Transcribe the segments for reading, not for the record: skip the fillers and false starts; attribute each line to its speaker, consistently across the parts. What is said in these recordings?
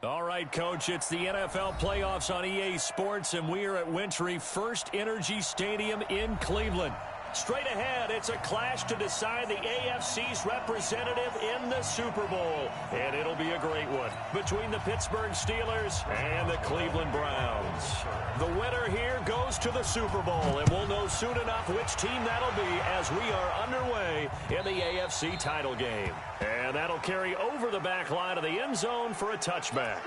Speaker 1: All right, Coach, it's the NFL playoffs on EA Sports, and we are at Wintry First Energy Stadium in Cleveland. Straight ahead, it's a clash to decide the AFC's representative in the Super Bowl. And it'll be a great one between the Pittsburgh Steelers and the Cleveland Browns. The winner here goes to the Super Bowl, and we'll know soon enough which team that'll be as we are underway in the AFC title game. And that'll carry over the back line of the end zone for a touchback.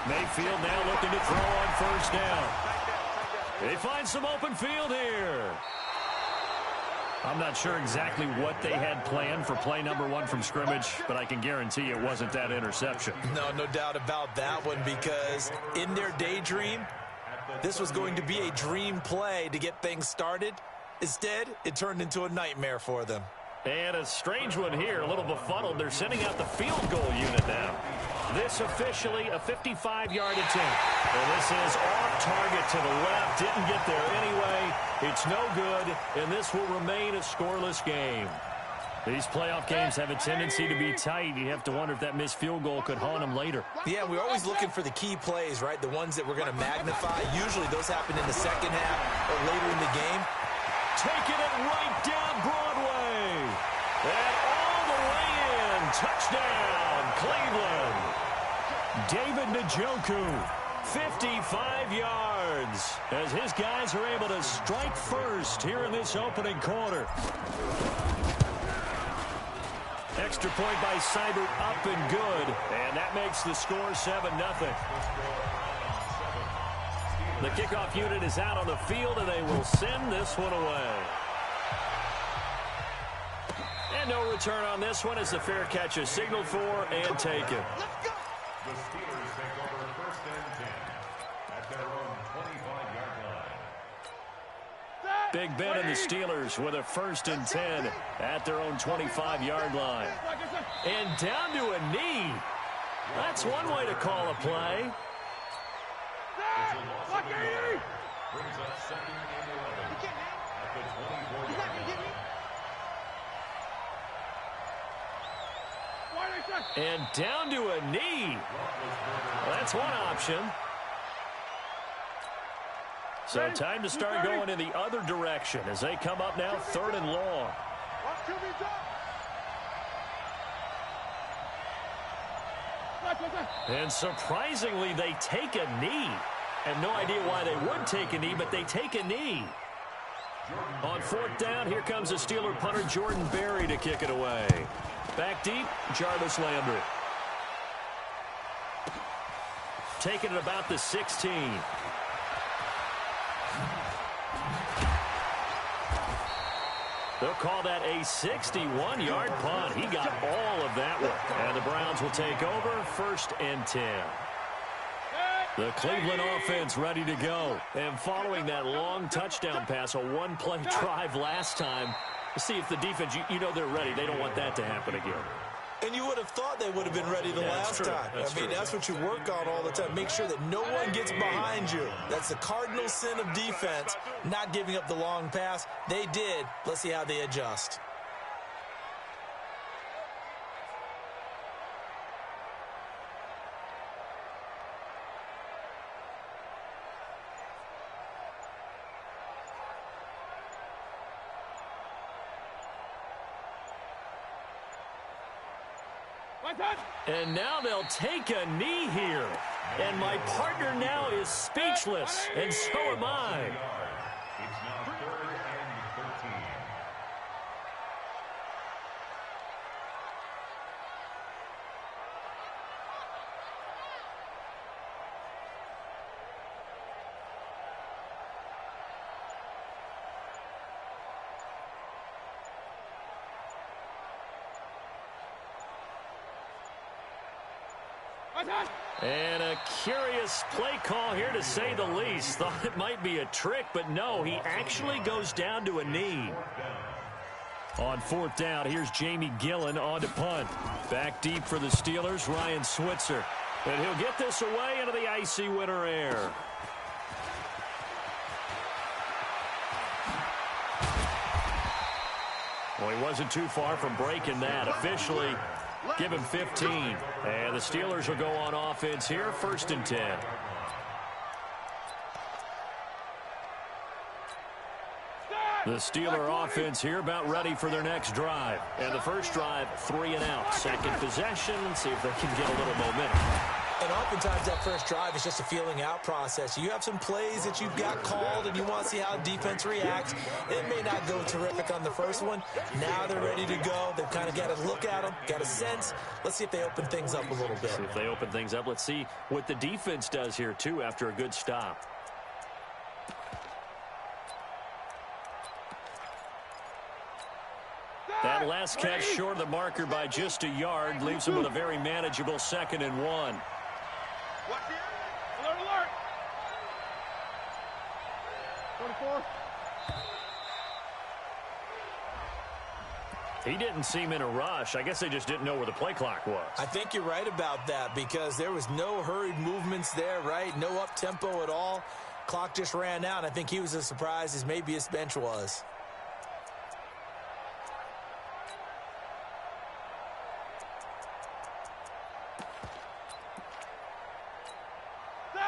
Speaker 1: Mayfield now looking to throw on first down. They find some open field here. I'm not sure exactly what they had planned for play number one from scrimmage, but I can guarantee it wasn't that interception.
Speaker 2: No doubt about that one, because in their daydream, this was going to be a dream play to get things started. Instead, it turned into a nightmare for them.
Speaker 1: And a strange one here, a little befuddled. They're sending out the field goal unit now. This officially a 55-yard attempt. And this is off target to the left. Didn't get there anyway. It's no good, and this will remain a scoreless game. These playoff games have a tendency to be tight. You have to wonder if that missed field goal could haunt them later.
Speaker 2: Yeah, we're always looking for the key plays, right? The ones that we're going to magnify. Usually those happen in the second half or later in the game.
Speaker 1: Taking it right down Broadway. And all the way in. Touchdown, Cleveland. David Njoku, 55 yards, as his guys are able to strike first here in this opening quarter. Extra point by Seibert, up and good, and that makes the score 7-0. The kickoff unit is out on the field, and they will send this one away. And no return on this one as the fair catch is signaled for and taken.
Speaker 3: The Steelers take over first and 10 at their own 25-yard line.
Speaker 1: Big Ben and the Steelers with a first and 10 at their own 25-yard line. And down to a knee. That's one way to call a play.
Speaker 3: It's a loss of a yard. Brings up second and 11 at the 24-yard line.
Speaker 1: And down to a knee. That's one option. So time to start going in the other direction as they come up now, 3rd and long. And surprisingly, they take a knee. I have no idea why they would take a knee, but they take a knee. On 4th down, here comes the Steeler punter Jordan Berry to kick it away. Back deep, Jarvis Landry. Taking it about the 16. They'll call that a 61-yard punt. He got all of that one. And the Browns will take over 1st and 10. The Cleveland offense ready to go. And following that long touchdown pass, a one-play drive last time, see if the defense, you know they're ready. They don't want that to happen again.
Speaker 2: And you would have thought they would have been ready the last time. I mean, that's what you work on all the time. Make sure that no one gets behind you. That's the cardinal sin of defense, not giving up the long pass. They did. Let's see how they adjust.
Speaker 1: And now they'll take a knee here. And my partner now is speechless, and so am I.
Speaker 3: It's now 3rd and 13.
Speaker 1: And a curious play call here, to say the least. Thought it might be a trick, but no, he actually goes down to a knee. On 4th down, here's Jamie Gillen on to punt. Back deep for the Steelers, Ryan Switzer. And he'll get this away into the icy winter air. Well, he wasn't too far from breaking that. Officially, give him 15. And the Steelers will go on offense here, 1st and 10. The Steeler offense here about ready for their next drive. And the first drive, 3 and out. Second possession, see if they can get a little momentum.
Speaker 2: And oftentimes that first drive is just a feeling out process. You have some plays that you've got called and you want to see how defense reacts. It may not go terrific on the first one. Now they're ready to go. They've kind of got to look at them, got a sense. Let's see if they open things up a little bit.
Speaker 1: See if they open things up. Let's see what the defense does here, too, after a good stop. That last catch short of the marker by just a yard leaves him with a very manageable 2nd and 1.
Speaker 4: Alert, alert. 24.
Speaker 1: He didn't seem in a rush. I guess they just didn't know where the play clock was.
Speaker 2: I think you're right about that because there was no hurried movements there, right? No up-tempo at all. Clock just ran out. I think he was as surprised as maybe his bench was.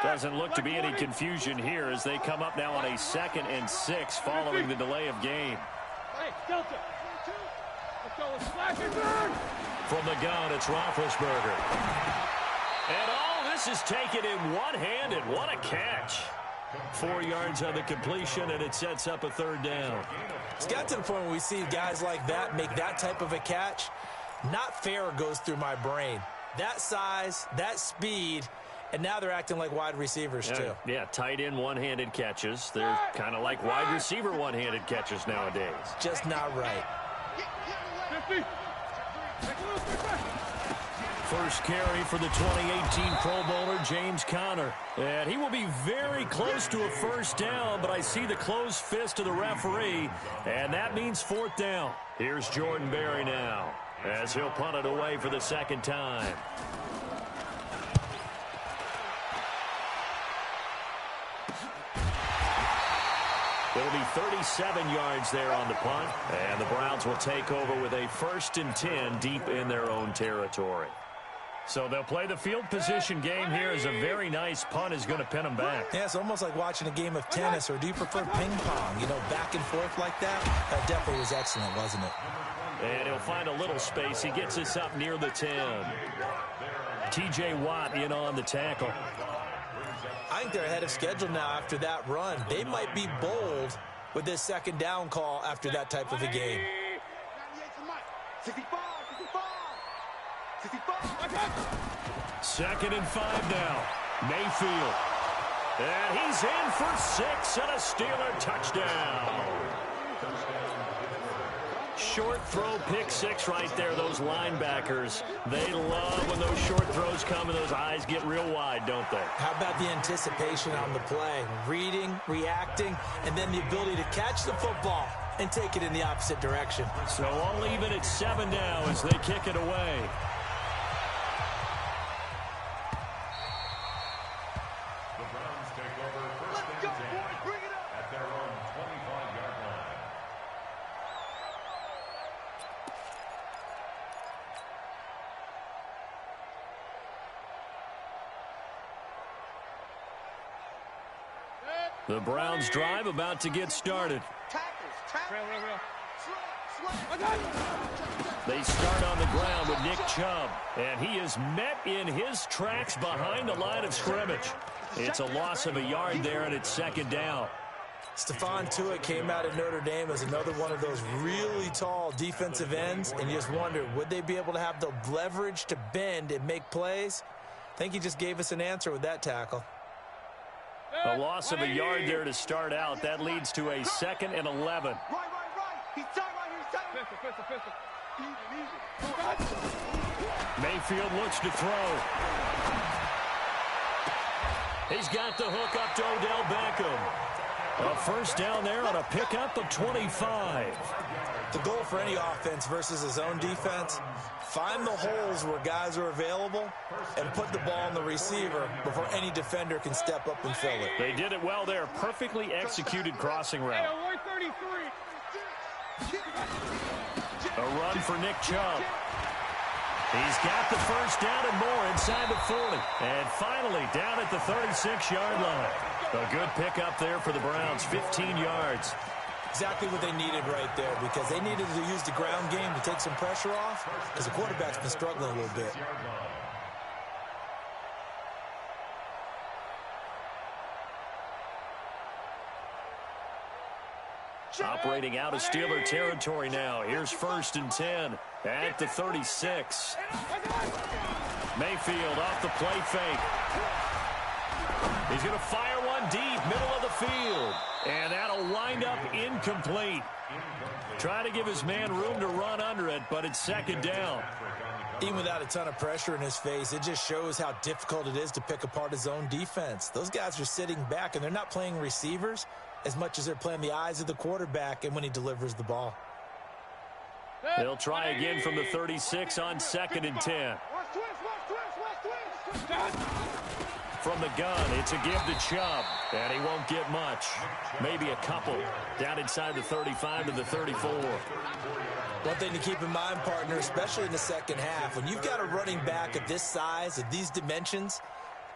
Speaker 1: Doesn't look to be any confusion here as they come up now on a 2nd and 6 following the delay of game.
Speaker 4: Hey, Delta. Let's go. Let's flash it, bird.
Speaker 1: From the gun, it's Roethlisberger. And all this is taken in one-handed. What a catch. 4 yards on the completion, and it sets up a 3rd down.
Speaker 2: It's got to the point where we see guys like that make that type of a catch. Not fair goes through my brain. That size, that speed, and now they're acting like wide receivers, too.
Speaker 1: Yeah, tight end one-handed catches. They're kind of like wide receiver one-handed catches nowadays.
Speaker 2: Just not right.
Speaker 4: 50.
Speaker 1: First carry for the 2018 Pro Bowler, James Conner. And he will be very close to a 1st down, but I see the closed fist of the referee, and that means 4th down. Here's Jordan Berry now as he'll punt it away for the 2nd time. It'll be 37 yards there on the punt, and the Browns will take over with a 1st and 10 deep in their own territory. So they'll play the field position game here as a very nice punt is going to pin them back.
Speaker 2: Yeah, it's almost like watching a game of tennis, or do you prefer ping pong? You know, back and forth like that? That definitely was excellent, wasn't it?
Speaker 1: And he'll find a little space. He gets us up near the 10. T.J. Watt in on the tackle.
Speaker 2: I think they're ahead of schedule now after that run. They might be bold with this 2nd down call after that type of a game.
Speaker 1: 2nd and 5 now. Mayfield. And he's in for 6 and a Steeler touchdown. Short throw, pick 6 right there. Those linebackers, they love when those short throws come and those eyes get real wide, don't they?
Speaker 2: How about the anticipation on the play? Reading, reacting, and then the ability to catch the football and take it in the opposite direction.
Speaker 1: So all even at 7 now as they kick it away.
Speaker 3: The Browns take over 1st and 10 at their own 25-yard line.
Speaker 1: The Browns drive about to get started. They start on the ground with Nick Chubb, and he is met in his tracks behind the line of scrimmage. It's a loss of a yard there, and it's 2nd down.
Speaker 2: Stephon Tuitt came out of Notre Dame as another one of those really tall defensive ends, and you just wonder, would they be able to have the leverage to bend and make plays? I think he just gave us an answer with that tackle.
Speaker 1: A loss of a yard there to start out. That leads to a 2nd and 11. Mayfield looks to throw. He's got the hook up to Odell Beckham. A first down there on a pickup of 25.
Speaker 2: The goal for any offense versus his own defense, find the holes where guys are available and put the ball on the receiver before any defender can step up and fill it.
Speaker 1: They did it well there. Perfectly executed crossing route. A run for Nick Chubb. He's got the first down and more inside the 40. And finally down at the 36-yard line. A good pickup there for the Browns, 15 yards.
Speaker 2: Exactly what they needed right there, because they needed to use the ground game to take some pressure off, because the quarterback's been struggling a little bit.
Speaker 1: Operating out of Steeler territory now. Here's 1st and 10 at the 36. Mayfield off the play fake. He's going to fire one deep, middle of the field. And that'll wind up incomplete. Trying to give his man room to run under it, but it's 2nd down.
Speaker 2: Even without a ton of pressure in his face, it just shows how difficult it is to pick apart his own defense. Those guys are sitting back, and they're not playing receivers as much as they're playing the eyes of the quarterback and when he delivers the ball.
Speaker 1: They'll try again from the 36 on 2nd and 10. From the gun, it's a give to Chubb, and he won't get much. Maybe a couple. Down inside the 35 to the 34.
Speaker 2: One thing to keep in mind, partner, especially in the second half, when you've got a running back of this size, of these dimensions,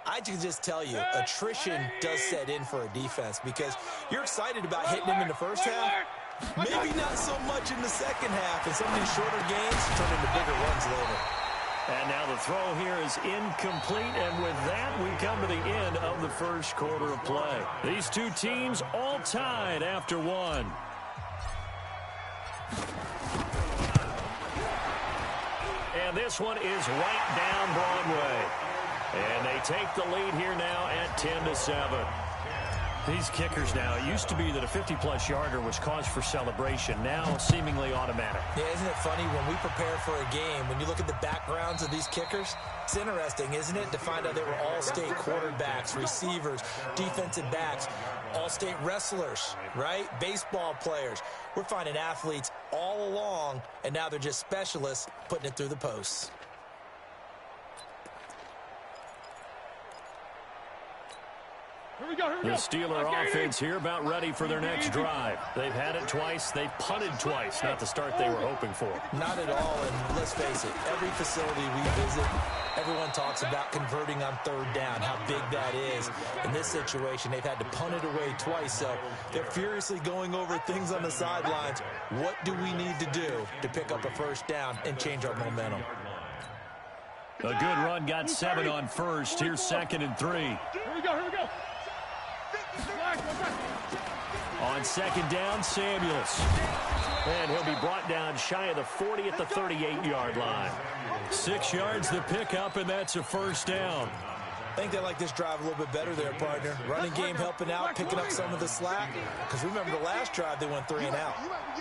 Speaker 2: I can just tell you, attrition does set in for a defense, because you're excited about hitting him in the first half. Maybe not so much in the second half, and some of these shorter games turn into bigger runs later.
Speaker 1: And now the throw here is incomplete, and with that, we come to the end of the first quarter of play. These two teams all tied after one. And this one is right down Broadway. And they take the lead here now at 10-7. These kickers now, it used to be that a 50-plus yarder was cause for celebration, now seemingly automatic.
Speaker 2: Yeah, isn't it funny when we prepare for a game, when you look at the backgrounds of these kickers, it's interesting, isn't it, to find out they were all-state quarterbacks, receivers, defensive backs, all-state wrestlers, right? Baseball players. We're finding athletes all along, and now they're just specialists putting it through the posts.
Speaker 1: The Steeler offense here about ready for their next drive. They've had it twice. They've punted twice. Not the start they were hoping for.
Speaker 2: Not at all, and let's face it, every facility we visit, everyone talks about converting on 3rd down, how big that is. In this situation, they've had to punt it away twice, so they're furiously going over things on the sidelines. What do we need to do to pick up a 1st down and change our momentum?
Speaker 1: A good run got 7 on 1st. Here's 2nd and 3.
Speaker 4: Here we go.
Speaker 1: On 2nd down, Samuels. And he'll be brought down shy of the 40 at the 38-yard line. 6 yards the pickup, and that's a 1st down.
Speaker 2: I think they like this drive a little bit better there, partner. Running game helping out, picking up some of the slack. Because remember the last drive, they went 3 and out.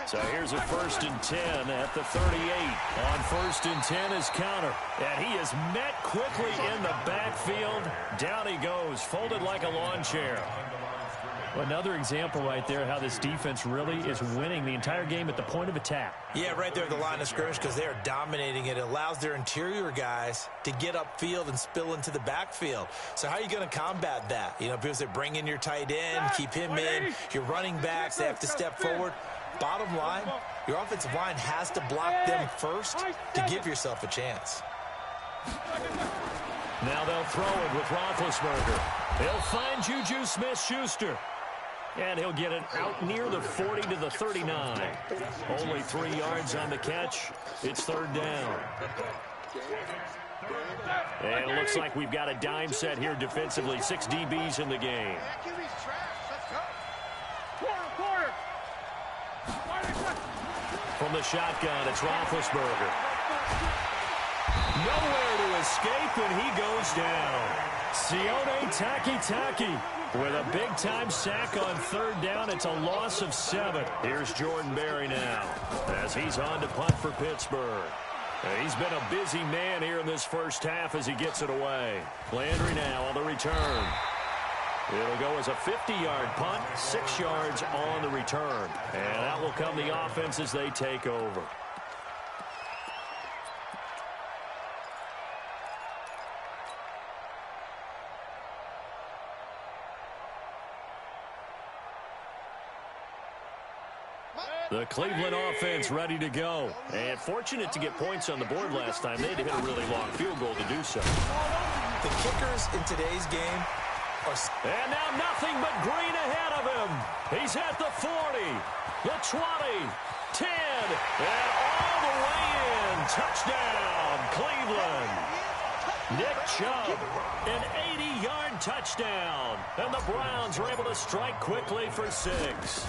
Speaker 1: So here's a 1st and 10 at the 38. On 1st and 10 is Counter. And he is met quickly in the backfield. Down he goes, folded like a lawn chair. Another example right there how this defense really is winning the entire game at the point of attack.
Speaker 2: Yeah, right there at the line of scrimmage, because they are dominating it. It allows their interior guys to get upfield and spill into the backfield. So how are you going to combat that? You know, because they bring in your tight end, keep him in. Your running backs, they have to step forward. Bottom line, your offensive line has to block them first to give yourself a chance.
Speaker 1: Now they'll throw it with Roethlisberger. They'll find Juju Smith-Schuster. And he'll get it out near the 40 to the 39. Only 3 yards on the catch. It's 3rd down. And it looks like we've got a dime set here defensively. 6 DBs in the game. From the shotgun, it's Roethlisberger. Nowhere to escape, and he goes down. Sione Takitaki with a big-time sack on 3rd down. It's a loss of 7. Here's Jordan Berry now as he's on to punt for Pittsburgh. He's been a busy man here in this first half as he gets it away. Landry now on the return. It'll go as a 50-yard punt, 6 yards on the return. And out will come the offense as they take over. The Cleveland offense ready to go. And fortunate to get points on the board last time. They had to hit a really long field goal to do so.
Speaker 2: The kickers in today's game are...
Speaker 1: And now nothing but green ahead of him. He's at the 40, the 20, 10, and all the way in. Touchdown, Cleveland. Nick Chubb, an 80-yard touchdown. And the Browns are able to strike quickly for 6.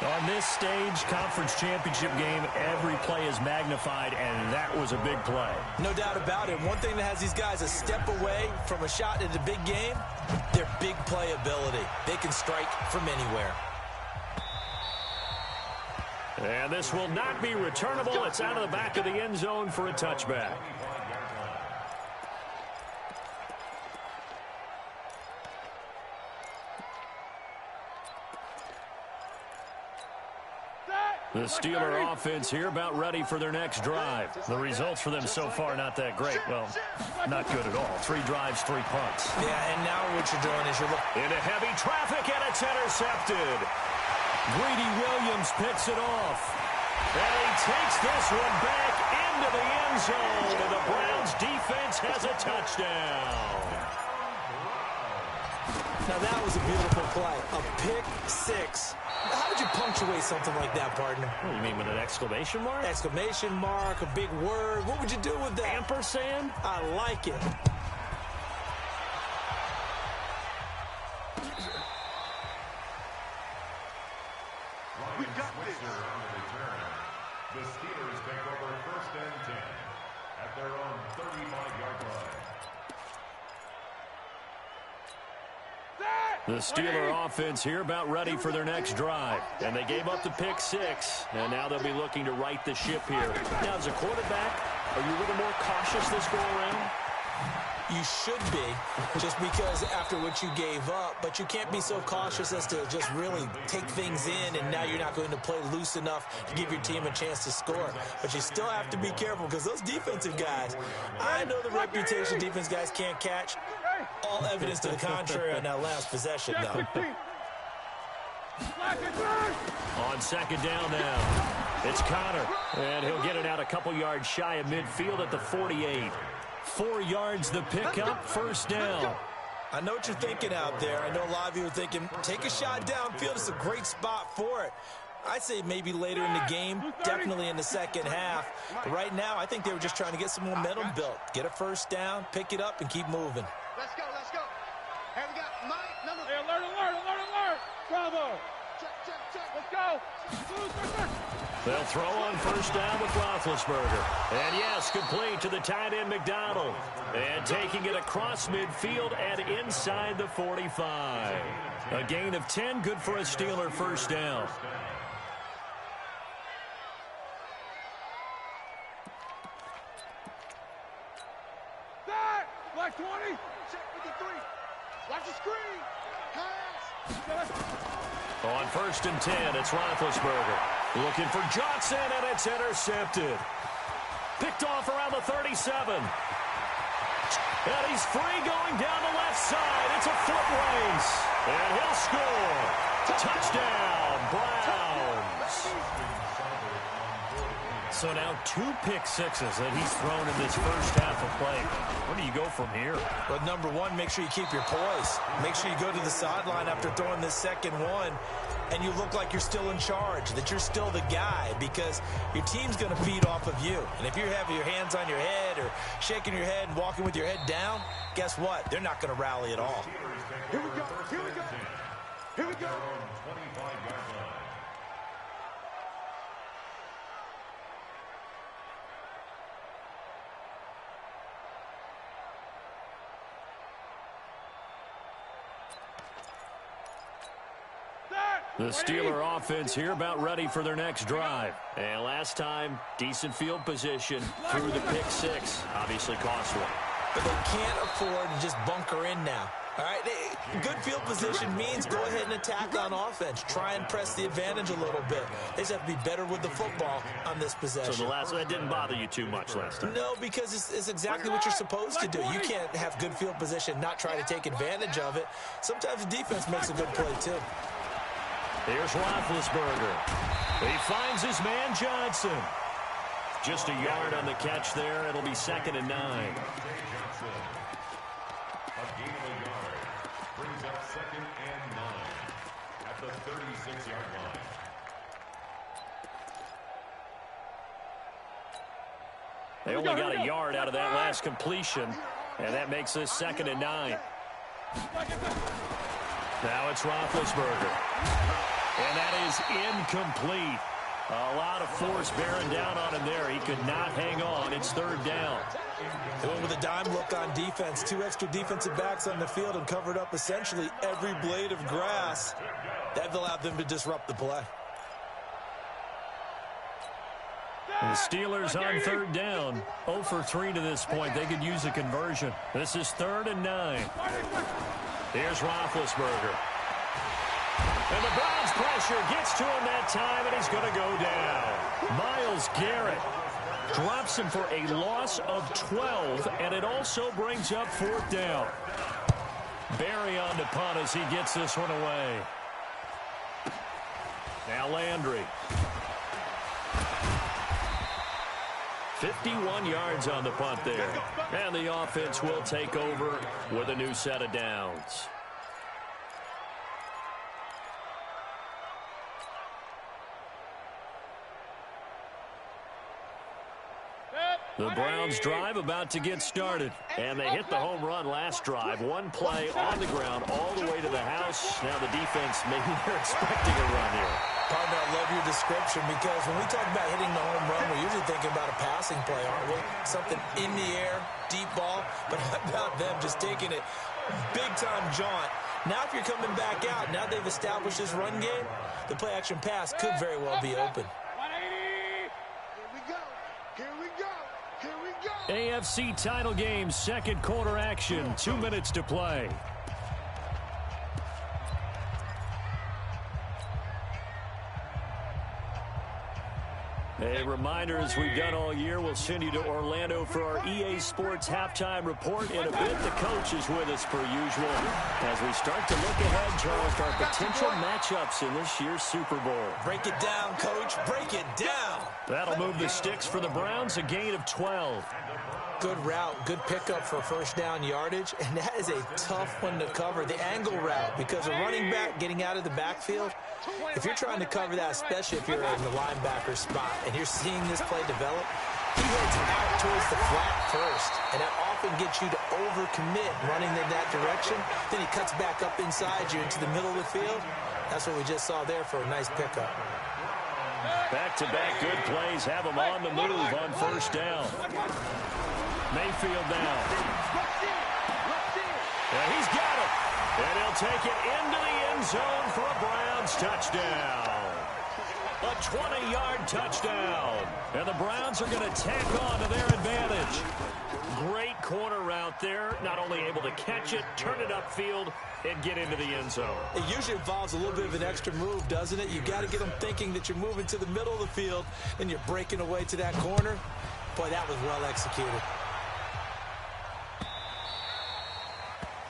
Speaker 1: On this stage, conference championship game, every play is magnified, and that was a big play.
Speaker 2: No doubt about it. One thing that has these guys a step away from a shot in the big game, their big play ability. They can strike from anywhere.
Speaker 1: And this will not be returnable. It's out of the back of the end zone for a touchback. The Steeler offense here about ready for their next drive. The results for them so far not that great. Well, not good at all. 3 drives, 3 punts.
Speaker 2: Yeah, and now what you're doing is you're looking
Speaker 1: into heavy traffic, and it's intercepted. Greedy Williams picks it off. And he takes this one back into the end zone. And the Browns defense has a touchdown.
Speaker 2: Now that was a beautiful play. A pick 6. How would you punctuate something like that, partner?
Speaker 1: What do you mean, with an exclamation mark?
Speaker 2: Exclamation mark, a big word. What would you do with that?
Speaker 1: Ampersand?
Speaker 2: I like it.
Speaker 3: We got this. The Steelers take over 1st and 10 at their own 35-yard line.
Speaker 1: The Steeler offense here about ready for their next drive. And they gave up the pick 6. And now they'll be looking to right the ship here. Now, as a quarterback, are you a little more cautious this go around?
Speaker 2: You should be, just because after what you gave up. But you can't be so cautious as to just really take things in, and now you're not going to play loose enough to give your team a chance to score. But you still have to be careful, because those defensive guys, I know the reputation defense guys can't catch. All evidence to the contrary on that last possession, though.
Speaker 1: On 2nd down now, it's Connor. And he'll get it out a couple yards shy of midfield at the 48. 4 yards the pickup, 1st down.
Speaker 2: I know what you're thinking out there. I know a lot of you are thinking, take a shot downfield. It's a great spot for it. I'd say maybe later in the game, definitely in the second half. But right now, I think they were just trying to get some momentum built. Get a 1st down, pick it up, and keep moving.
Speaker 4: Let's go, let's go. Hey, we got Mike, number... Hey, alert. Bravo. Check. Let's go.
Speaker 1: They'll throw on 1st down with Roethlisberger. And yes, complete to the tight end McDonald. And taking it across midfield and inside the 45. A gain of 10, good for a Steeler 1st down.
Speaker 4: Black 20. Check with the 3. Watch the screen. Pass.
Speaker 1: On 1st and 10, it's Roethlisberger. Looking for Johnson, and it's intercepted. Picked off around the 37. And he's free going down the left side. It's a foot race. And he'll score. Touchdown, Browns. So now 2 pick 6s that he's thrown in this first half of play. Where do you go from here?
Speaker 2: Well, number one, make sure you keep your poise. Make sure you go to the sideline after throwing this second one, and you look like you're still in charge, that you're still the guy, because your team's going to feed off of you. And if you're having your hands on your head or shaking your head and walking with your head down, guess what? They're not going to rally at all.
Speaker 4: Here we go. Here we go.
Speaker 1: The Steeler offense here about ready for their next drive. And last time, decent field position through the pick 6. Obviously cost one.
Speaker 2: but they can't afford to just bunker in now. All right, good field position means go ahead and attack on offense. Try and press the advantage a little bit. They just have to be better with the football on this possession.
Speaker 1: So the last one, that didn't bother you too much last time?
Speaker 2: No, because it's exactly what you're supposed to do. You can't have good field position, not try to take advantage of it. Sometimes the defense makes a good play, too.
Speaker 1: Here's Roethlisberger. He finds his man Johnson. Just a yard on the catch there. It'll be 2nd and 9.
Speaker 3: A gain of a yard brings up 2nd and 9 at the 36-yard line.
Speaker 1: They only got a yard out of that last completion, and that makes this 2nd and 9. Now it's Roethlisberger, and that is incomplete. A lot of force bearing down on him there. He could not hang on. It's 3rd down.
Speaker 2: They went with a dime look on defense. 2 extra defensive backs on the field and covered up essentially every blade of grass. That allowed them to disrupt the play.
Speaker 1: The Steelers on 3rd down. 0 for 3 to this point. They could use a conversion. This is 3rd and 9. Here's Roethlisberger. And the Browns pressure gets to him that time, and he's going to go down. Myles Garrett drops him for a loss of 12, and it also brings up 4th down. Barry on to punt as he gets this one away. Now Landry. 51 yards on the punt there. And the offense will take over with a new set of downs. The Browns drive about to get started. And they hit the home run last drive. One play on the ground all the way to the house. Now the defense, maybe they're expecting a run here.
Speaker 2: Partner, I love your description because when we talk about hitting the home run, we're usually thinking about a passing play, aren't we? Something in the air, deep ball. But how about them just taking it big-time jaunt? Now if you're coming back out, now they've established this run game, the play-action pass could very well be open.
Speaker 1: AFC title game, 2nd quarter action, 2 minutes to play. A reminder, as we've done all year, we'll send you to Orlando for our EA Sports halftime report. In a bit, the coach is with us per usual as we start to look ahead, Charles, to our potential matchups in this year's Super Bowl.
Speaker 2: Break it down, Coach. Break it down.
Speaker 1: That'll move the sticks for the Browns, a gain of 12.
Speaker 2: Good route, good pickup for 1st down yardage, and that is a tough one to cover, the angle route, because a running back getting out of the backfield, if you're trying to cover that, especially if you're in the linebacker spot and you're seeing this play develop, he heads out towards the flat first, and that often gets you to overcommit running in that direction. Then he cuts back up inside you into the middle of the field. That's what we just saw there for a nice pickup.
Speaker 1: Back-to-back good plays have him on the move on 1st down. Mayfield now. And he's got it. And he'll take it into the end zone for a Browns touchdown. A 20-yard touchdown. And the Browns are going to tack on to their advantage. Great corner route there. Not only able to catch it, turn it upfield, and get into the end zone.
Speaker 2: It usually involves a little bit of an extra move, doesn't it? You've got to get them thinking that you're moving to the middle of the field and you're breaking away to that corner. Boy, that was well executed.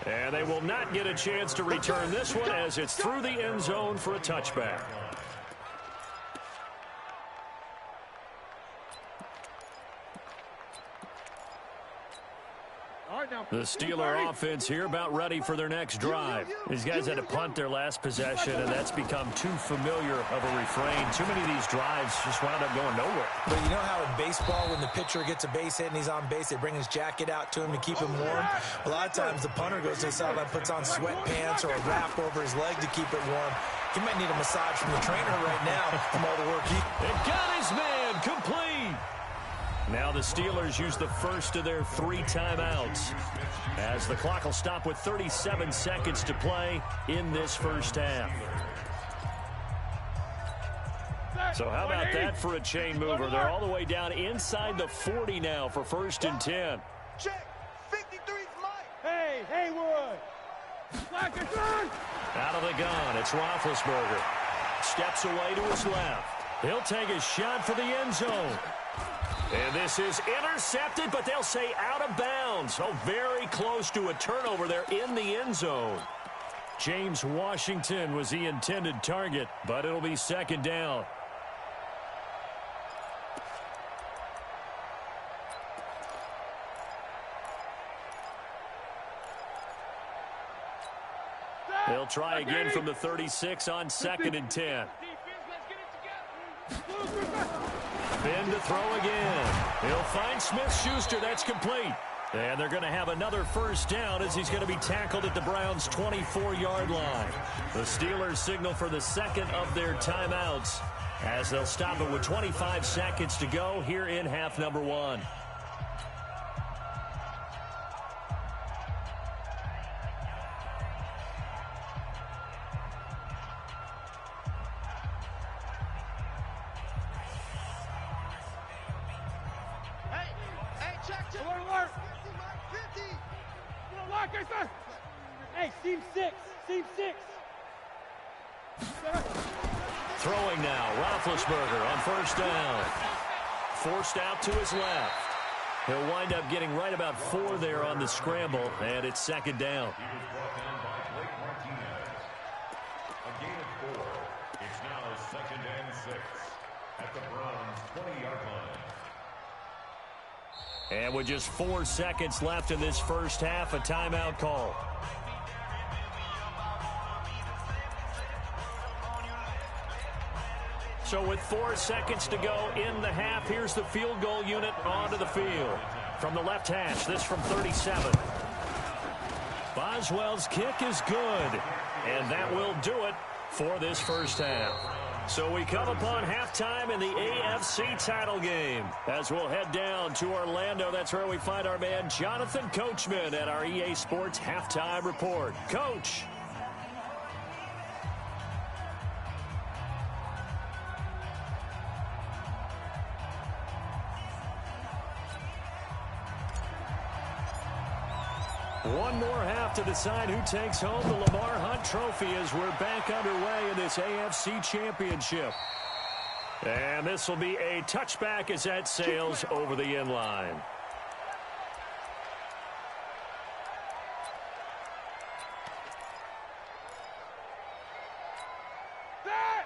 Speaker 1: And they will not get a chance to return this one as it's through the end zone for a touchback. The Steeler offense here about ready for their next drive. These guys had to punt their last possession, and that's become too familiar of a refrain. Too many of these drives just wound up going nowhere.
Speaker 2: But you know how in baseball, when the pitcher gets a base hit and he's on base, they bring his jacket out to him to keep him warm? A lot of times the punter goes to the sideline, puts on sweatpants or a wrap over his leg to keep it warm. He might need a massage from the trainer right now from all the work he...
Speaker 1: It got his man complete. Now the Steelers use the first of their 3 timeouts as the clock will stop with 37 seconds to play in this first half. So how about that for a chain mover? They're all the way down inside the 40 now for 1st and 10.
Speaker 4: Check. 50.
Speaker 1: Out of the gun, it's Roethlisberger. Steps away to his left. He'll take a shot for the end zone. And this is intercepted, but they'll say out of bounds. Oh, very close to a turnover there in the end zone. James Washington was the intended target, but it'll be second down. They'll try again from the 36 on 2nd and 10. Bin to throw again. He'll find Smith-Schuster. That's complete. And they're going to have another first down as he's going to be tackled at the Browns' 24-yard line. The Steelers signal for the second of their timeouts as they'll stop it with 25 seconds to go here in half number 1.
Speaker 4: Hey, seam 6.
Speaker 1: Throwing now, Roethlisberger on first down. Forced out to his left. He'll wind up getting right about 4 there on the scramble, and it's second down.
Speaker 3: He was brought down by Blake Martinez. A gain of 4. It's now 2nd and 6 at the Browns' 20-yard line.
Speaker 1: And with just 4 seconds left in this first half, a timeout call. So with 4 seconds to go in the half, here's the field goal unit onto the field. From the left hash, this from 37. Boswell's kick is good, and that will do it for this first half. So we come upon halftime in the AFC title game. As we'll head down to Orlando, that's where we find our man Jonathan Coachman at our EA Sports Halftime Report. Coach. One more half to decide who takes home the Lamar Hunt Trophy as we're back underway in this AFC Championship. And this will be a touchback as that sails over the end line.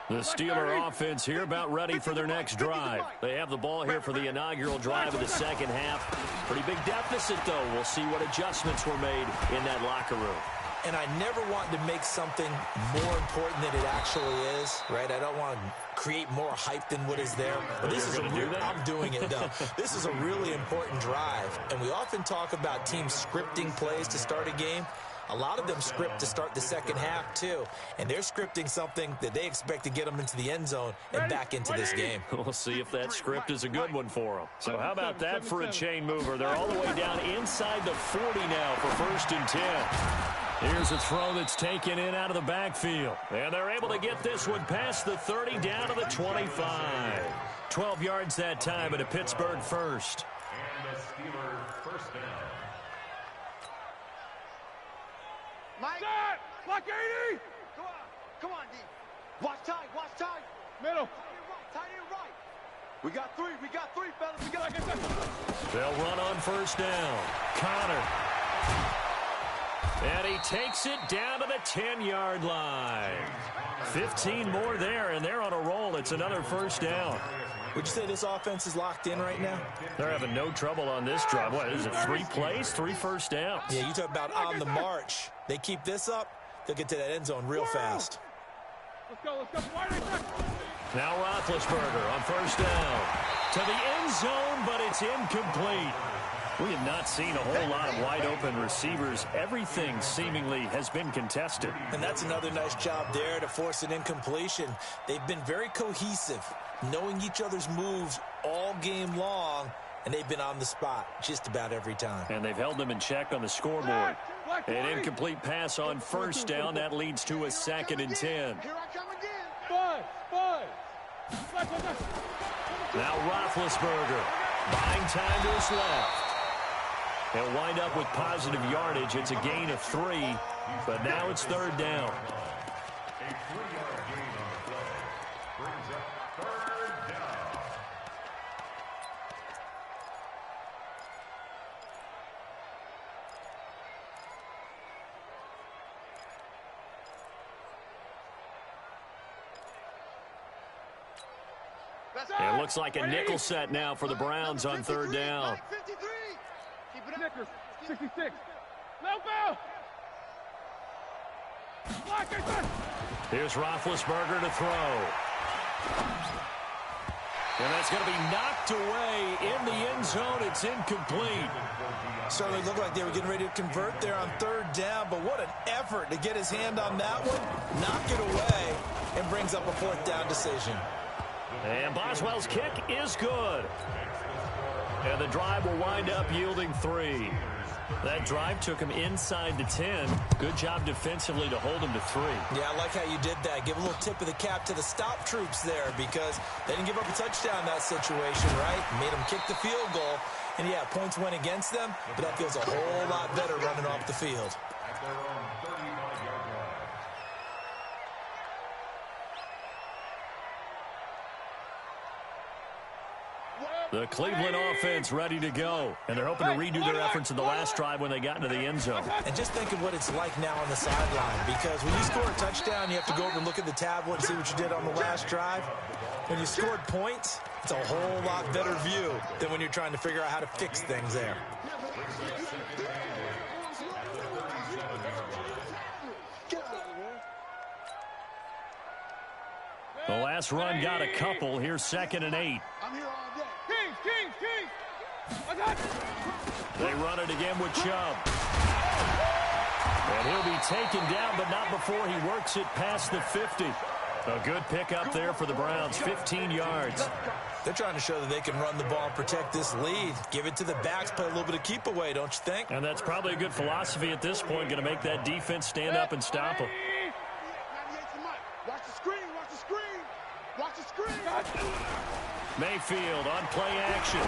Speaker 1: The Steeler offense here about ready for their next drive. They have the ball here for the inaugural drive of the second half. Pretty big deficit, though. We'll see what adjustments were made in that locker room.
Speaker 2: And I never want to make something more important than it actually is, right? I don't want to create more hype than what is there. But this is a real, I'm doing it, though. This is a really important drive. And we often talk about teams scripting plays to start a game. A lot of them script to start the second half, too. And they're scripting something that they expect to get them into the end zone and back into this game.
Speaker 1: We'll see if that script is a good one for them. So how about that for a chain mover? They're all the way down inside the 40 now for 1st and 10. Here's a throw that's taken in out of the backfield. And they're able to get this one past the 30 down to the 25. 12 yards that time at a Pittsburgh first.
Speaker 3: And the Steelers first down.
Speaker 4: Mike. Set. Block 80. Come on, D. Watch tight. Middle. Tight end right. We got three, fellas. We got
Speaker 1: They'll run on first down. Connor. And he takes it down to the 10-yard line. 15 more there, and they're on a roll. It's another first down.
Speaker 2: Would you say this offense is locked in right now?
Speaker 1: They're having no trouble on this drive. What is it, 3 plays, 3 first downs?
Speaker 2: Yeah, you talk about on the march. They keep this up, they'll get to that end zone real fast.
Speaker 4: Let's go.
Speaker 1: Now Roethlisberger on first down. To the end zone, but it's incomplete. We have not seen a whole lot of wide-open receivers. Everything seemingly has been contested.
Speaker 2: And that's another nice job there to force an incompletion. They've been very cohesive, knowing each other's moves all game long, and they've been on the spot just about every time.
Speaker 1: And they've held them in check on the scoreboard. An incomplete pass on first down. That leads to a 2nd and 10.
Speaker 4: Here I come again. Five.
Speaker 1: Now Roethlisberger buying time to his left. He'll wind up with positive yardage. It's a gain of 3, But now it's third down.
Speaker 3: A 3-yard gain on the play brings up third down.
Speaker 1: It looks like a nickel set now for the Browns on third down.
Speaker 4: 53. Keep it Snickers, 66. Low ball.
Speaker 1: Here's Roethlisberger to throw. And that's going to be knocked away in the end zone. It's incomplete.
Speaker 2: Certainly looked like they were getting ready to convert there on third down, but what an effort to get his hand on that one, knock it away, and brings up a fourth down decision.
Speaker 1: And Boswell's kick is good. And the drive will wind up yielding 3. That drive took him inside the 10. Good job defensively to hold him to 3.
Speaker 2: Yeah, I like how you did that. Give a little tip of the cap to the stop troops there because they didn't give up a touchdown in that situation, right? Made them kick the field goal. And, yeah, points went against them, but that feels a whole lot better running off the field.
Speaker 3: At their own 35-yard line.
Speaker 1: The Cleveland offense ready to go. And they're hoping to redo their efforts in the last drive when they got into the end zone.
Speaker 2: And just think of what it's like now on the sideline, because when you score a touchdown, you have to go over and look at the tablet and see what you did on the last drive. When you scored points, it's a whole lot better view than when you're trying to figure out how to fix things there.
Speaker 1: The last run got a couple. Here's 2nd and 8.
Speaker 4: I'm here all day. King.
Speaker 1: They run it again with Chubb. And he'll be taken down, but not before he works it past the 50. A good pickup there for the Browns, 15 yards.
Speaker 2: They're trying to show that they can run the ball and protect this lead. Give it to the backs, play a little bit of keep away, don't you think?
Speaker 1: And that's probably a good philosophy at this point, going to make that defense stand up and stop them.
Speaker 4: Watch the screen. Watch the screen.
Speaker 1: Mayfield on play action.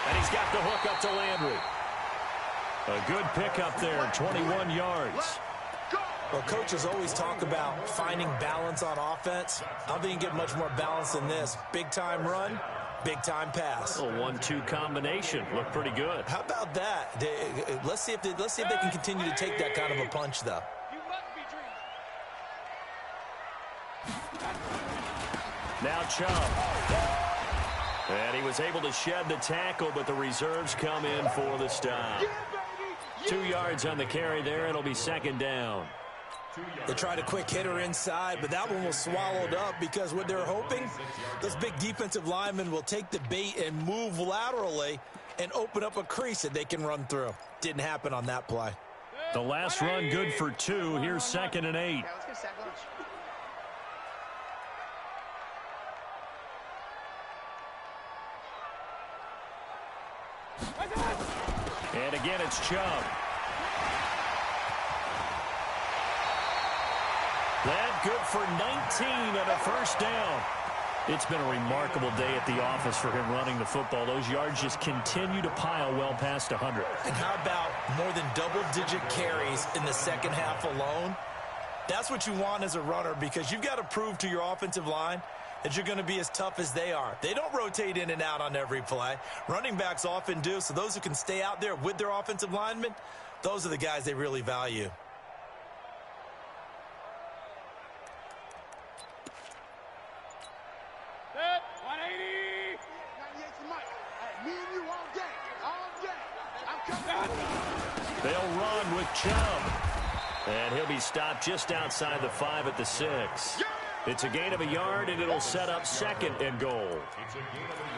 Speaker 1: And he's got the hook up to Landry. A good pickup there, 21 yards.
Speaker 2: Well, coaches always talk about finding balance on offense. I don't think you get much more balance than this. Big-time run, big-time pass.
Speaker 1: A 1-2 combination. Looked pretty good.
Speaker 2: How about that? Let's see if they can continue to take that kind of a punch, though.
Speaker 1: Now Chubb. And he was able to shed the tackle, but the reserves come in for the stop. 2 yards on the carry there. It'll be 2nd down.
Speaker 2: They tried a quick hitter inside, but that one was swallowed up because what they're hoping, those big defensive linemen will take the bait and move laterally and open up a crease that they can run through. Didn't happen on that play.
Speaker 1: The last run good for 2. Here's 2nd and 8. And again, it's Chubb. That good for 19 and a first down. It's been a remarkable day at the office for him running the football. Those yards just continue to pile well past 100.
Speaker 2: And how about more than double-digit carries in the second half alone? That's what you want as a runner because you've got to prove to your offensive line that you're going to be as tough as they are. They don't rotate in and out on every play. Running backs often do, so those who can stay out there with their offensive linemen, those are the guys they really value.
Speaker 4: Set, 180. 98 to Mike. Hey, me and you all day. I'm coming.
Speaker 1: They'll run with Chubb. And he'll be stopped just outside the 5 at the 6. It's a gain of a yard, and it'll set up 2nd and goal.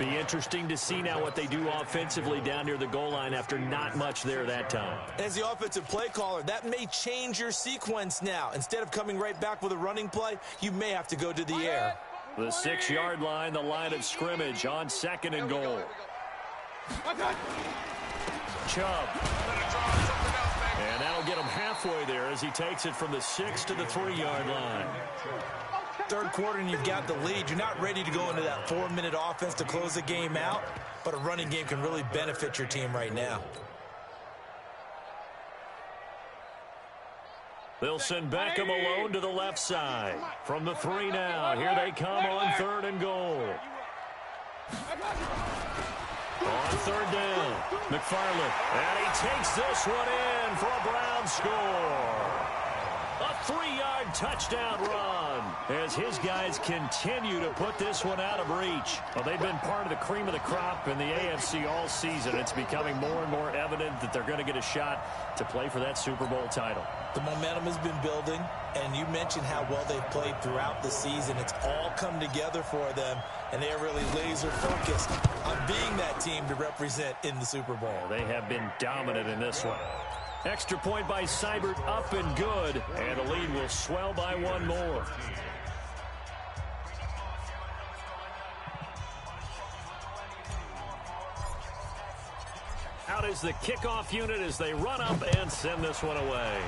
Speaker 1: Be interesting to see now what they do offensively down near the goal line after not much there that time.
Speaker 2: As the offensive play caller, that may change your sequence now. Instead of coming right back with a running play, you may have to go to the air.
Speaker 1: The 6-yard line, the line of scrimmage on 2nd and goal. Chubb. And that'll get him halfway there as he takes it from the 6 to the 3-yard line.
Speaker 2: Third quarter and you've got the lead. You're not ready to go into that 4-minute offense to close the game out, but a running game can really benefit your team right now.
Speaker 1: They'll send Beckham alone to the left side. From the 3 now. Here they come on 3rd and goal. On 3rd down, McFarland. And he takes this one in for a Brown score. A 3-yard touchdown run as his guys continue to put this one out of reach. Well, they've been part of the cream of the crop in the AFC all season. It's becoming more and more evident that they're going to get a shot to play for that Super Bowl title.
Speaker 2: The momentum has been building, and you mentioned how well they've played throughout the season. It's all come together for them, and they're really laser-focused on being that team to represent in the Super Bowl.
Speaker 1: They have been dominant in this one. Extra point by Seibert, up and good, and the lead will swell by 1 more. Out is the kickoff unit as they run up and send this one away.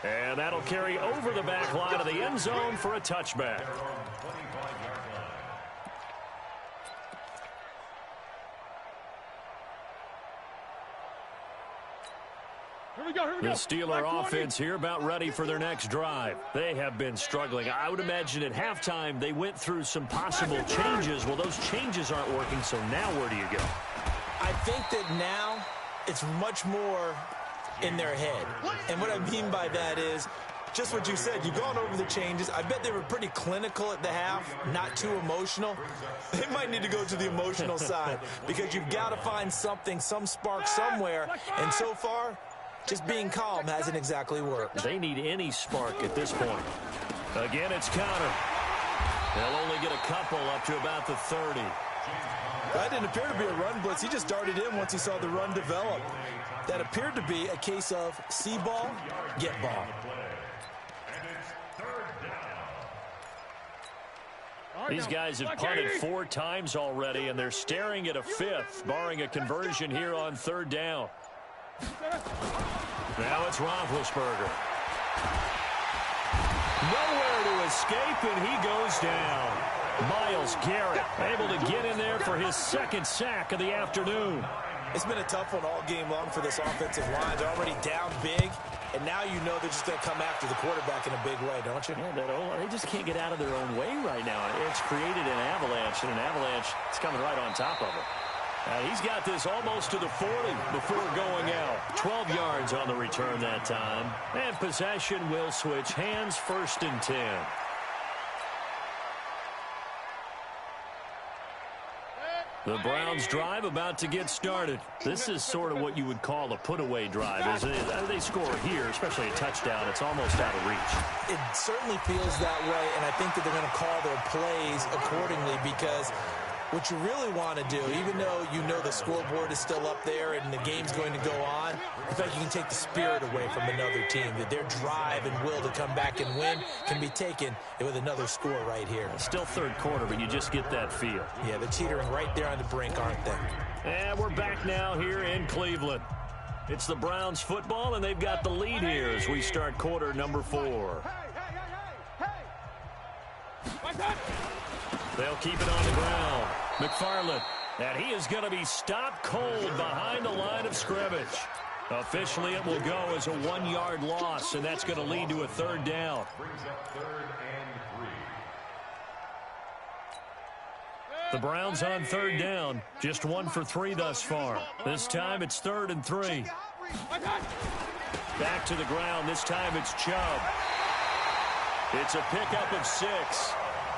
Speaker 1: And that'll carry over the back line of the end zone for a touchback. The Steeler offense here about ready for their next drive. They have been struggling. I would imagine at halftime they went through some possible changes. Well, those changes aren't working, so now where do you go?
Speaker 2: I think that now it's much more in their head. And what I mean by that is just what you said. You've gone over the changes. I bet they were pretty clinical at the half, not too emotional. They might need to go to the emotional side because you've got to find something, some spark somewhere. And so far, just being calm hasn't exactly worked.
Speaker 1: They need any spark at this point. Again, it's counter. They'll only get a couple up to about the 30.
Speaker 2: That didn't appear to be a run blitz. He just darted in once he saw the run develop. That appeared to be a case of see ball, get ball.
Speaker 1: These guys have punted 4 times already, and they're staring at a 5th, barring a conversion here on 3rd down. Now it's Roethlisberger. Nowhere to escape, and he goes down. Myles Garrett able to get in there for his 2nd sack of the afternoon.
Speaker 2: It's been a tough one all game long for this offensive line. They're already down big, and now you know they're just going to come after the quarterback in a big way, don't you?
Speaker 1: Yeah, they just can't get out of their own way right now. It's created an avalanche, and an avalanche is coming right on top of it. He's got this almost to the 40 before going out. 12 yards on the return that time. And possession will switch hands, 1st and 10. The Browns drive about to get started. This is sort of what you would call a put-away drive, isn't it? They score here, especially a touchdown. It's almost out of reach.
Speaker 2: It certainly feels that way, and I think that they're going to call their plays accordingly because what you really want to do, even though you know the scoreboard is still up there and the game's going to go on, in fact, you can take the spirit away from another team, that their drive and will to come back and win can be taken with another score right here.
Speaker 1: Still 3rd quarter, but you just get that feel.
Speaker 2: Yeah, they're teetering right there on the brink, aren't they?
Speaker 1: And we're back now here in Cleveland. It's the Browns football, and they've got the lead here as we start quarter number 4. They'll keep it on the ground. McFarland, and he is going to be stopped cold behind the line of scrimmage. Officially, it will go as a 1-yard loss, and that's going to lead to a 3rd down. The Browns on 3rd down, just 1 for 3 thus far. This time it's 3rd and 3. Back to the ground. This time it's Chubb. It's a pickup of 6.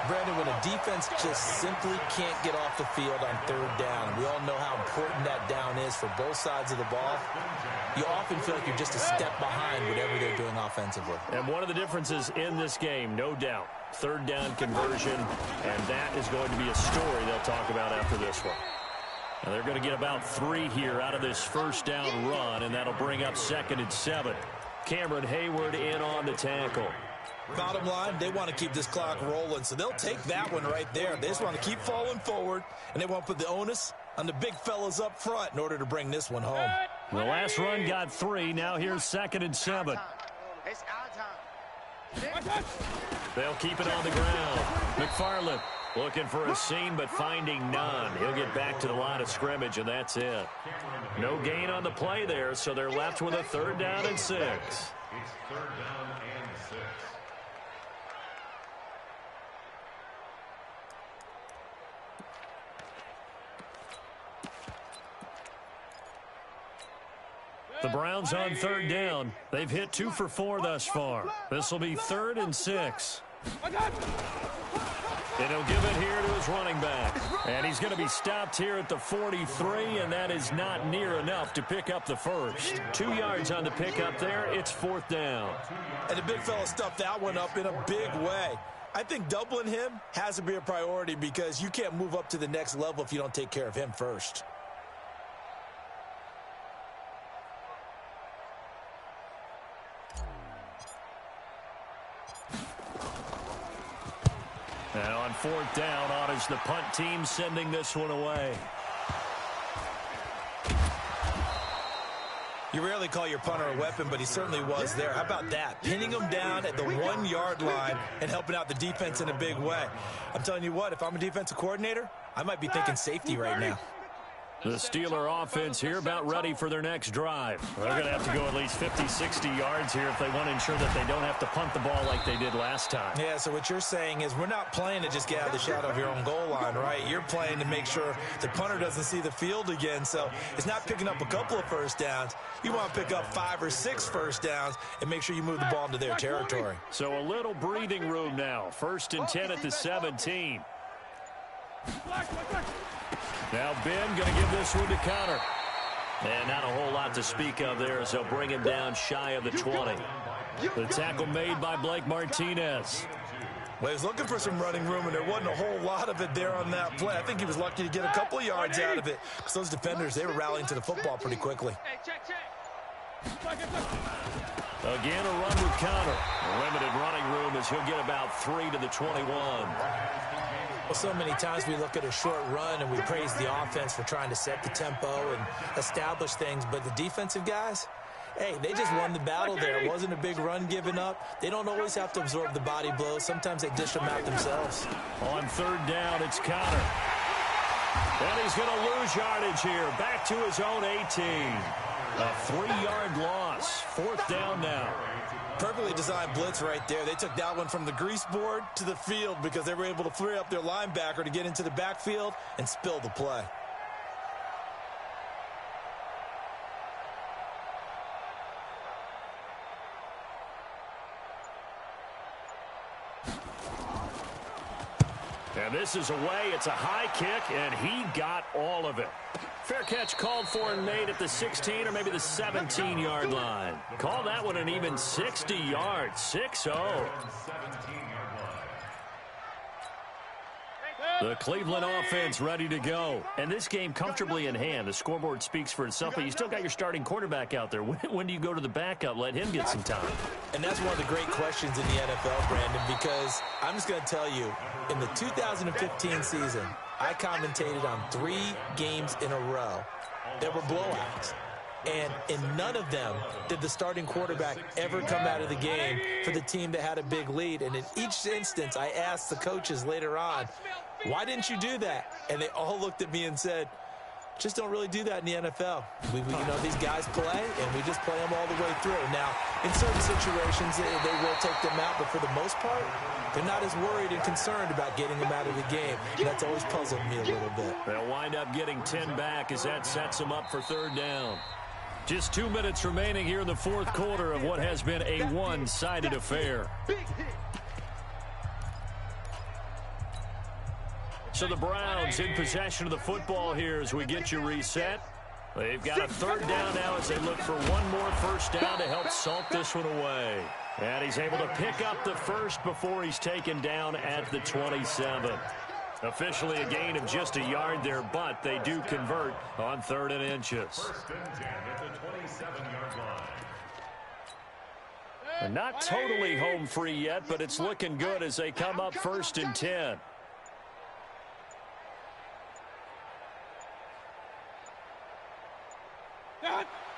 Speaker 2: Brandon, when a defense just simply can't get off the field on 3rd down, we all know how important that down is for both sides of the ball. You often feel like you're just a step behind whatever they're doing offensively.
Speaker 1: And one of the differences in this game, no doubt, 3rd down conversion, and that is going to be a story they'll talk about after this one. And they're going to get about 3 here out of this 1st down run, and that'll bring up 2nd and 7. Cameron Hayward in on the tackle.
Speaker 2: Bottom line, they want to keep this clock rolling, so they'll take that one right there. They just want to keep falling forward, and they want to put the onus on the big fellas up front in order to bring this one home.
Speaker 1: The last run got 3. Now here's 2nd and 7.
Speaker 4: It's our time.
Speaker 1: They'll keep it on the ground. McFarland Looking for a seam, but finding none. He'll get back to the line of scrimmage, and that's it. No gain on the play there, so they're left with a 3rd down and 6.
Speaker 3: It's 3rd down and 6.
Speaker 1: The Browns on 3rd down. They've hit 2 for 4 thus far. This will be 3rd and 6. And he'll give it here to his running back. And he's going to be stopped here at the 43, and that is not near enough to pick up the first. 2 yards on the pickup there. It's 4th down.
Speaker 2: And the big fella stuffed that one up in a big way. I think doubling him has to be a priority because you can't move up to the next level if you don't take care of him first.
Speaker 1: And on 4th down, on is the punt team sending this one away.
Speaker 2: You rarely call your punter a weapon, but he certainly was there. How about that? Pinning him down at the 1-yard line and helping out the defense in a big way. I'm telling you what, if I'm a defensive coordinator, I might be thinking safety right now.
Speaker 1: The Steeler offense here about ready for their next drive. They're going to have to go at least 50, 60 yards here if they want to ensure that they don't have to punt the ball like they did last time.
Speaker 2: Yeah, so what you're saying is we're not playing to just get out of the shadow of your own goal line, right? You're playing to make sure the punter doesn't see the field again. So it's not picking up a couple of first downs. You want to pick up 5 or 6 first downs and make sure you move the ball into their territory.
Speaker 1: So a little breathing room now. 1st and 10 at the 17. Now Ben going to give this one to Connor. And not a whole lot to speak of there as they'll bring him down shy of the 20. The tackle made by Blake Martinez.
Speaker 2: Well, he was looking for some running room, and there wasn't a whole lot of it there on that play. I think he was lucky to get a couple of yards out of it because those defenders, they were rallying to the football pretty quickly.
Speaker 1: Again, a run with Connor. Limited running room as he'll get about 3 to the 21.
Speaker 2: Well, so many times we look at a short run and we praise the offense for trying to set the tempo and establish things, but the defensive guys, hey, they just won the battle there. It wasn't a big run given up. They don't always have to absorb the body blows. Sometimes they dish them out themselves.
Speaker 1: On 3rd down, it's Connor. And he's going to lose yardage here. Back to his own 18. A 3-yard loss. 4th down now.
Speaker 2: Perfectly designed blitz right there. They took that one from the grease board to the field because they were able to free up their linebacker to get into the backfield and spill the play.
Speaker 1: And this is away. It's a high kick, and he got all of it. Fair catch called for and made at the 16 or maybe the 17-yard line. Call that one an even 60 yards, 6-0. The Cleveland offense ready to go. And this game comfortably in hand. The scoreboard speaks for itself, but you still got your starting quarterback out there. When do you go to the backup? Let him get some time.
Speaker 2: And that's one of the great questions in the NFL, Brandon, because I'm just going to tell you, in the 2015 season, I commentated on 3 games in a row that were blowouts. And in none of them did the starting quarterback ever come out of the game for the team that had a big lead. And in each instance, I asked the coaches later on, why didn't you do that? And they all looked at me and said, just don't really do that in the NFL. You know, these guys play, and we just play them all the way through. Now, in certain situations, they will take them out, but for the most part, they're not as worried and concerned about getting them out of the game. And that's always puzzled me a little bit.
Speaker 1: They'll wind up getting 10 back as that sets them up for 3rd down. Just 2 minutes remaining here in the 4th quarter of what has been a one-sided affair. So the Browns in possession of the football here as we get you reset. They've got a 3rd down now as they look for one more first down to help salt this one away. And he's able to pick up the first before he's taken down at the 27. Officially a gain of just a yard there, but they do convert on 3rd and inches.
Speaker 3: 1st and 10 at the 27-yard line.
Speaker 1: And not totally home free yet, but it's looking good as they come up 1st and 10.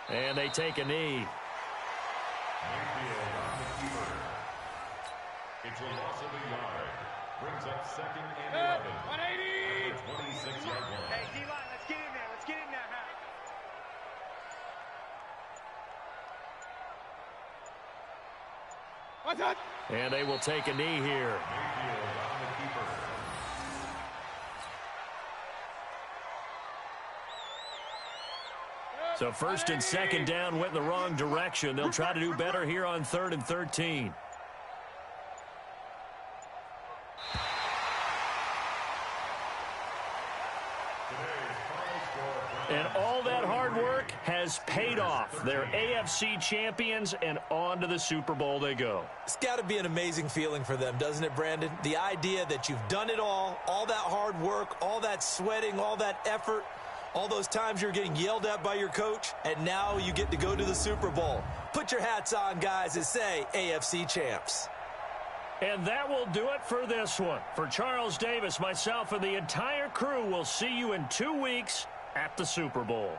Speaker 1: And they take a knee.
Speaker 3: Mayfield on the keeper. It's a loss of a yard. Brings up 2nd and 11.
Speaker 4: 180.
Speaker 3: 26-yard line.
Speaker 4: Hey, D-line, let's get in there. Let's get in there, huh?
Speaker 1: And they will take a knee here.
Speaker 3: Mayfield on the keeper.
Speaker 1: So 1st and 2nd down went in the wrong direction. They'll try to do better here on 3rd and 13. And all that hard work has paid off. They're AFC champions, and on to the Super Bowl they go.
Speaker 2: It's got to be an amazing feeling for them, doesn't it, Brandon? The idea that you've done it all that hard work, all that sweating, all that effort, all those times you're getting yelled at by your coach, and now you get to go to the Super Bowl. Put your hats on, guys, and say AFC champs.
Speaker 1: And that will do it for this one. For Charles Davis, myself, and the entire crew, we'll see you in 2 weeks at the Super Bowl.